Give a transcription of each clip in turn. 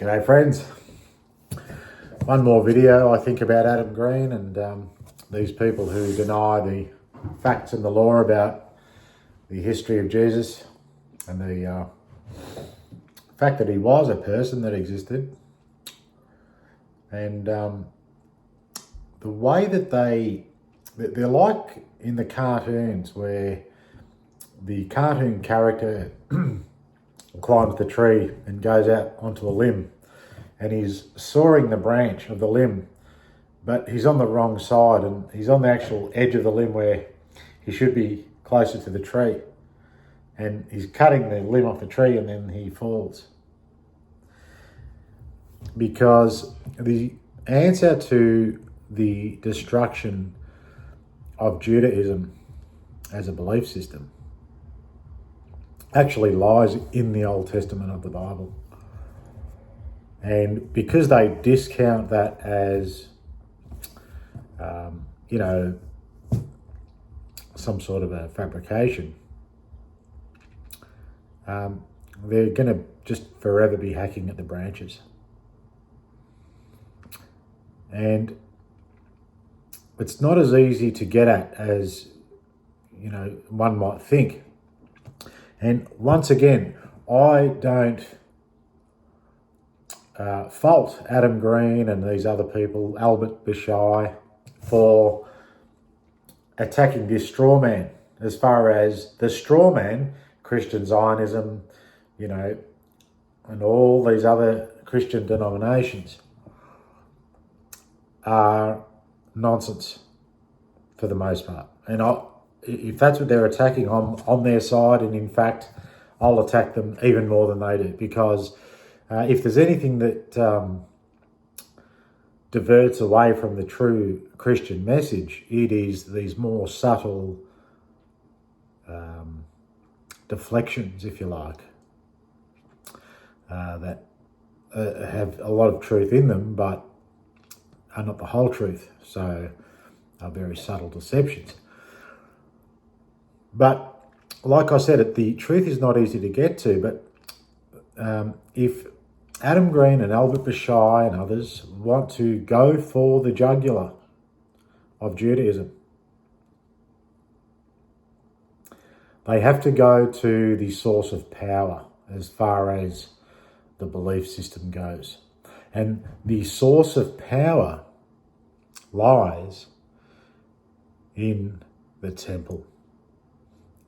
G'day friends. One more video I think about Adam Green and these people who deny the facts and the law about the history of Jesus and the fact that he was a person that existed, and the way that they're like in the cartoons where the cartoon character climbs the tree and goes out onto a limb and he's sawing the branch of the limb, but he's on the wrong side and he's on the actual edge of the limb where he should be closer to the tree, and he's cutting the limb off the tree and then he falls. Because the answer to the destruction of Judaism as a belief system actually lies in the Old Testament of the Bible. And because they discount that as, some sort of a fabrication, they're going to just forever be hacking at the branches. And it's not as easy to get at as, one might think. And once again, I don't fault Adam Green and these other people, Albert Bishai, for attacking this straw man, as far as the straw man, Christian Zionism, and all these other Christian denominations are nonsense for the most part. And if that's what they're attacking, I'm on their side, and in fact, I'll attack them even more than they do, because if there's anything that diverts away from the true Christian message, it is these more subtle deflections, if you like, that have a lot of truth in them, but are not the whole truth. So are very subtle deceptions. But like I said, the truth is not easy to get to. But if Adam Green and Albert Bishai and others want to go for the jugular of Judaism, they have to go to the source of power as far as the belief system goes. And the source of power lies in the temple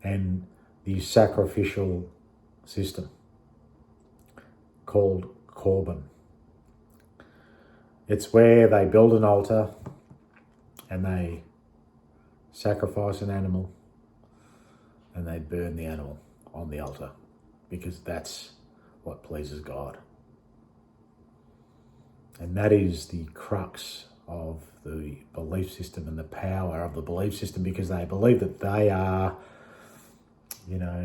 and the sacrificial system called Korban. It's where they build an altar and they sacrifice an animal and they burn the animal on the altar, because that's what pleases God. And that is the crux of the belief system and the power of the belief system, because they believe that they are,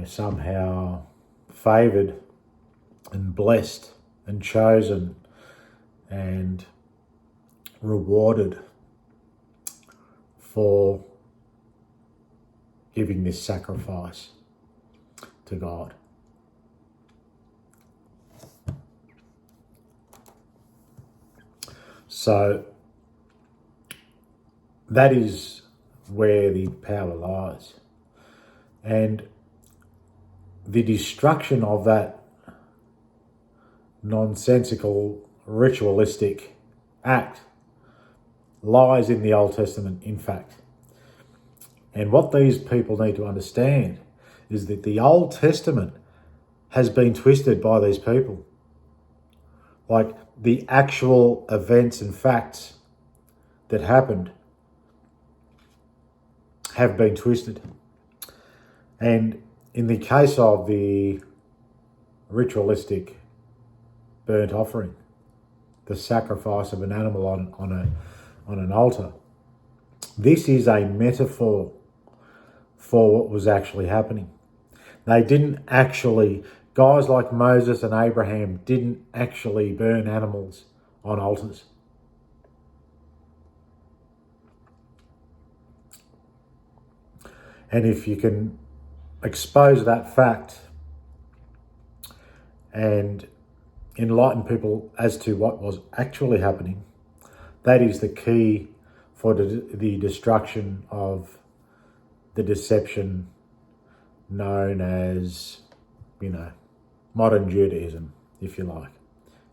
somehow favoured and blessed and chosen and rewarded for giving this sacrifice to God. So that is where the power lies. And the destruction of that nonsensical, ritualistic act lies in the Old Testament, in fact. And what these people need to understand is that the Old Testament has been twisted by these people. Like, the actual events and facts that happened have been twisted. And in the case of the ritualistic burnt offering, the sacrifice of an animal on an altar, this is a metaphor for what was actually happening. They didn't actually, guys like Moses and Abraham didn't actually burn animals on altars. And if you can expose that fact and enlighten people as to what was actually happening. That is the key for the destruction of the deception known as, modern Judaism, if you like.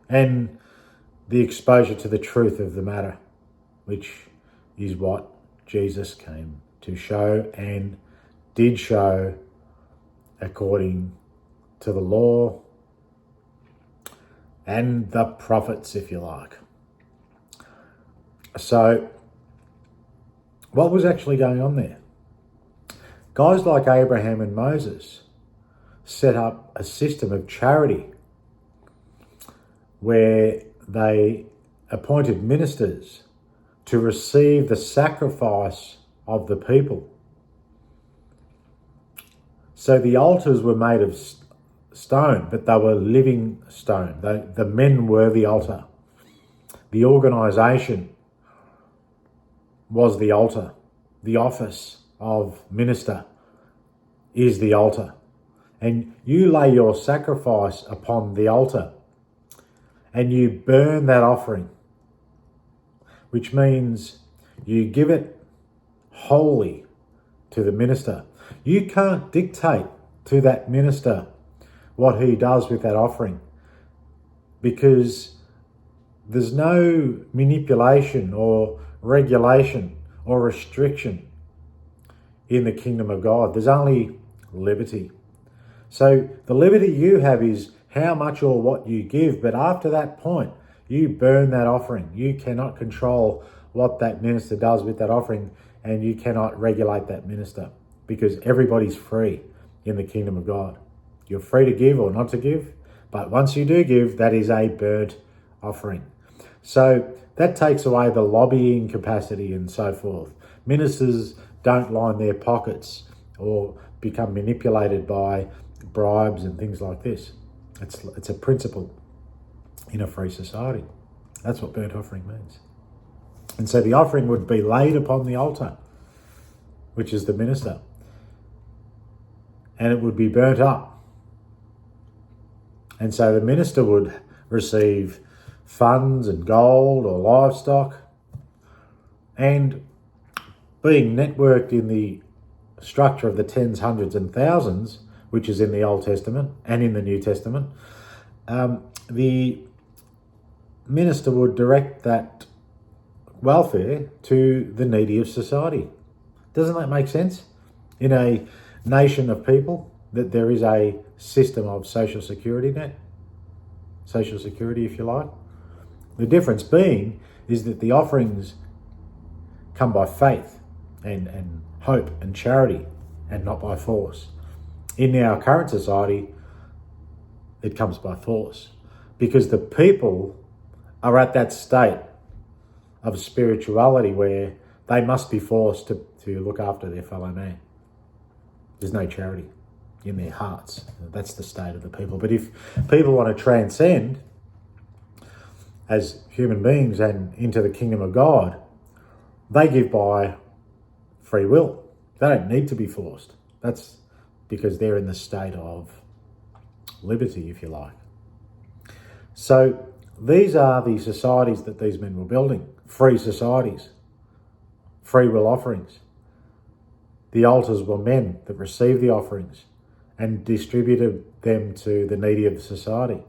And the exposure to the truth of the matter, which is what Jesus came to show and did show according to the law and the prophets, if you like. So, what was actually going on there? Guys like Abraham and Moses set up a system of charity where they appointed ministers to receive the sacrifice of the people. So the altars were made of stone, but they were living stone. The men were the altar. The organisation was the altar. The office of minister is the altar. And you lay your sacrifice upon the altar and you burn that offering, which means you give it wholly to the minister. You can't dictate to that minister what he does with that offering, because there's no manipulation or regulation or restriction in the kingdom of God. There's only liberty. So the liberty you have is how much or what you give, but after that point, you burn that offering. You cannot control what that minister does with that offering, and you cannot regulate that minister, because everybody's free in the kingdom of God. You're free to give or not to give, but once you do give, that is a burnt offering. So that takes away the lobbying capacity and so forth. Ministers don't line their pockets or become manipulated by bribes and things like this. It's a principle in a free society. That's what burnt offering means. And so the offering would be laid upon the altar, which is the minister, and it would be burnt up. And so the minister would receive funds and gold or livestock, and being networked in the structure of the tens, hundreds and thousands, which is in the Old Testament and in the New Testament, the minister would direct that welfare to the needy of society. Doesn't that make sense? In a nation of people, that there is a system of social security net, social security, if you like. The difference being is that the offerings come by faith and hope and charity, and not by force. In our current society, it comes by force, because the people are at that state of spirituality where they must be forced to look after their fellow man. There's no charity in their hearts. That's the state of the people. But if people want to transcend as human beings and into the kingdom of God, they give by free will. They don't need to be forced. That's because they're in the state of liberty, if you like. So these are the societies that these men were building. Free societies. Free will offerings. The altars were men that received the offerings and distributed them to the needy of society.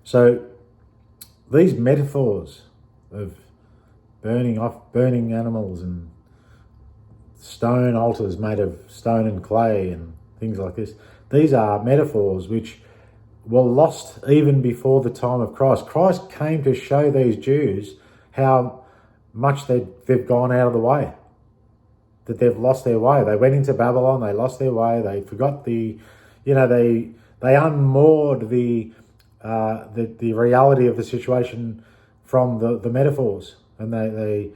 So these metaphors of burning animals and stone altars made of stone and clay and things like this, these are metaphors which were lost even before the time of Christ. Christ came to show these Jews how much they've gone out of the way, that they've lost their way. They went into Babylon, they lost their way, they forgot they unmoored the reality of the situation from the metaphors, and they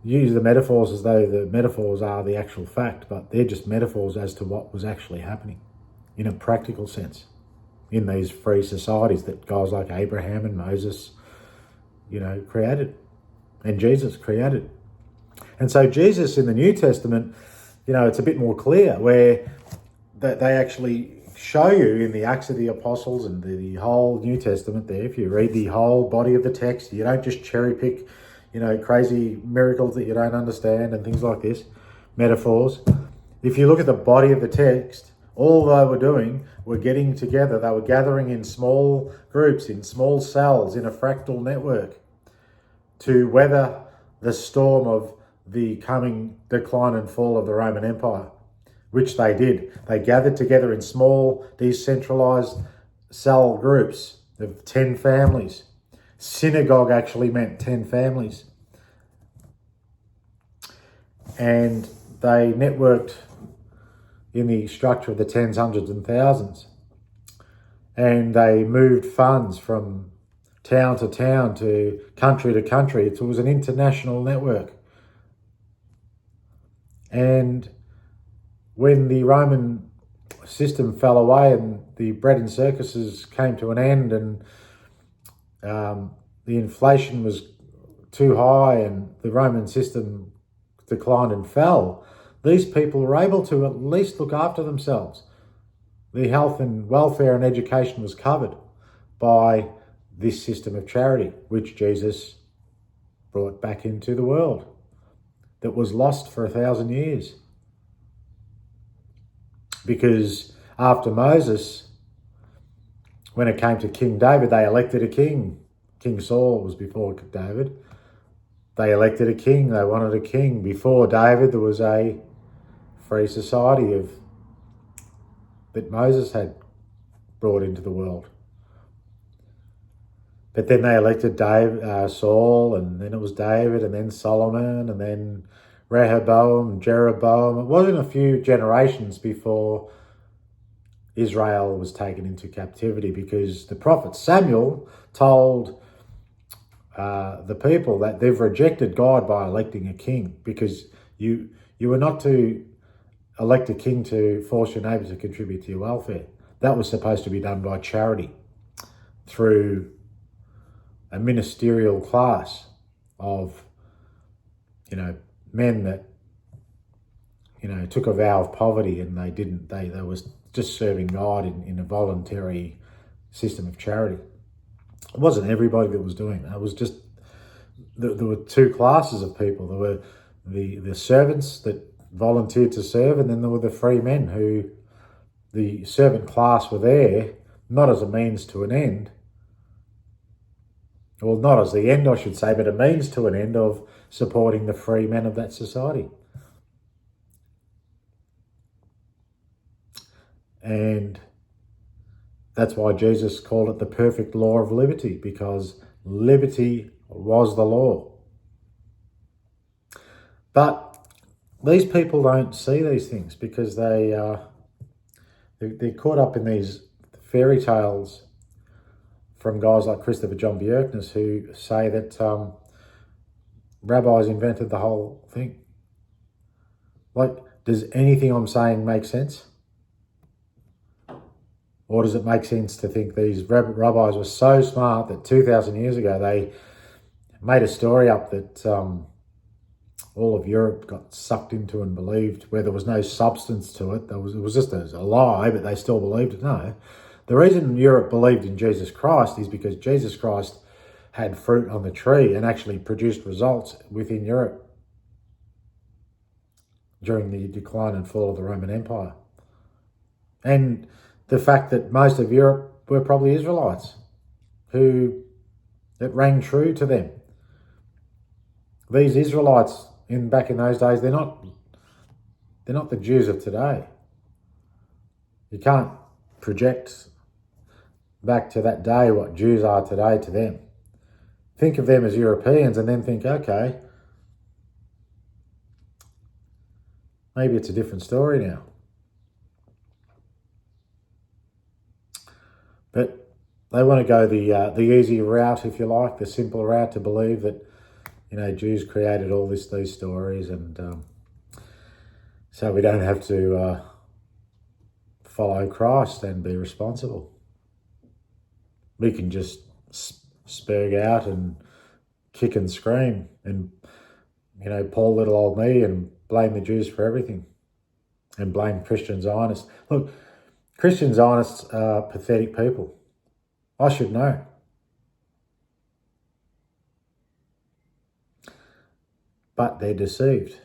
use the metaphors as though the metaphors are the actual fact, but they're just metaphors as to what was actually happening in a practical sense in these free societies that guys like Abraham and Moses, created, and Jesus created. And so Jesus in the New Testament, it's a bit more clear where that they actually show you in the Acts of the Apostles and the whole New Testament there. If you read the whole body of the text, you don't just cherry pick, crazy miracles that you don't understand and things like this, metaphors. If you look at the body of the text, all they were doing were getting together. They were gathering in small groups, in small cells, in a fractal network to weather the storm of the coming decline and fall of the Roman Empire, which they did. They gathered together in small, decentralized cell groups of 10 families. Synagogue actually meant 10 families. And they networked in the structure of the tens, hundreds and thousands. And they moved funds from town to town to country. It was an international network. And when the Roman system fell away and the bread and circuses came to an end and the inflation was too high and the Roman system declined and fell, these people were able to at least look after themselves. Their health and welfare and education was covered by this system of charity, which Jesus brought back into the world, that was lost for 1,000 years. Because after Moses, when it came to King David, they elected a king. King Saul was before David. They elected a king. They wanted a king. Before David, there was a free society that Moses had brought into the world. But then they elected Saul, and then it was David, and then Solomon, and then Rehoboam, Jeroboam. It wasn't a few generations before Israel was taken into captivity, because the prophet Samuel told the people that they've rejected God by electing a king, because you were not to elect a king to force your neighbour to contribute to your welfare. That was supposed to be done by charity through a ministerial class of, men that, took a vow of poverty, and they was just serving God in a voluntary system of charity. It wasn't everybody that was doing that. It was just, there were two classes of people. There were the servants that volunteered to serve, and then there were the free men who, the servant class, were there not as a means to an end. Well, not as the end, I should say, but a means to an end of supporting the free men of that society. And that's why Jesus called it the perfect law of liberty, because liberty was the law. But these people don't see these things, because they're caught up in these fairy tales from guys like Christopher John Bjerknes, who say that rabbis invented the whole thing. Like, does anything I'm saying make sense? Or does it make sense to think these rabbis were so smart that 2,000 years ago they made a story up that all of Europe got sucked into and believed, where there was no substance to it? It was just a lie, but they still believed it. No. The reason Europe believed in Jesus Christ is because Jesus Christ had fruit on the tree and actually produced results within Europe during the decline and fall of the Roman Empire. And the fact that most of Europe were probably Israelites who it rang true to them. These Israelites back in those days, they're not the Jews of today. You can't project back to that day what Jews are today to them. Think of them as Europeans and then think, okay, maybe it's a different story now. But they want to go the easy route, if you like, the simple route, to believe that, Jews created all these stories, and so we don't have to follow Christ and be responsible. We can just spurg out and kick and scream and poor little old me and blame the Jews for everything and blame Christian Zionists. Look, Christian Zionists are pathetic people. I should know. But they're deceived.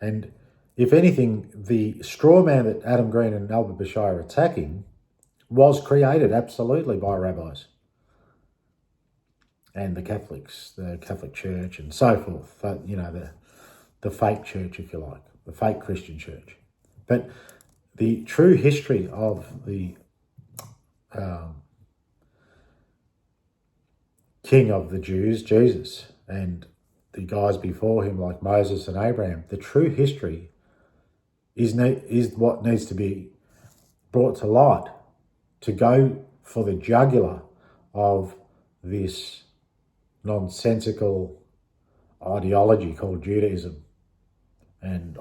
And if anything, the straw man that Adam Green and Albert Bashir are attacking was created absolutely by rabbis and the Catholics, the Catholic Church and so forth. The fake church, if you like, the fake Christian church. But the true history of the King of the Jews, Jesus, and the guys before him like Moses and Abraham, the true history is what needs to be brought to light, to go for the jugular of this nonsensical ideology called Judaism and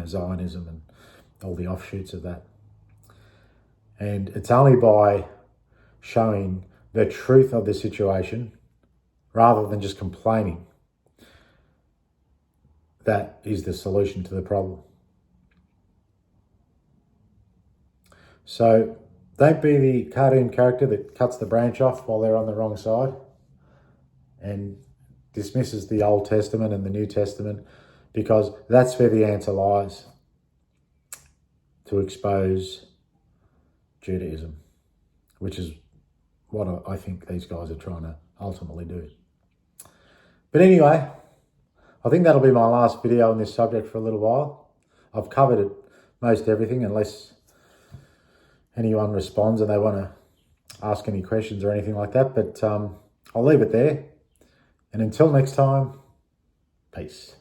Zionism and all the offshoots of that. And it's only by showing the truth of the situation rather than just complaining that is the solution to the problem. So don't be the cartoon character that cuts the branch off while they're on the wrong side and dismisses the Old Testament and the New Testament, because that's where the answer lies, to expose Judaism, which is what I think these guys are trying to ultimately do. But anyway, I think that'll be my last video on this subject for a little while. I've covered most everything, unless anyone responds and they want to ask any questions or anything like that. But I'll leave it there. And until next time, peace.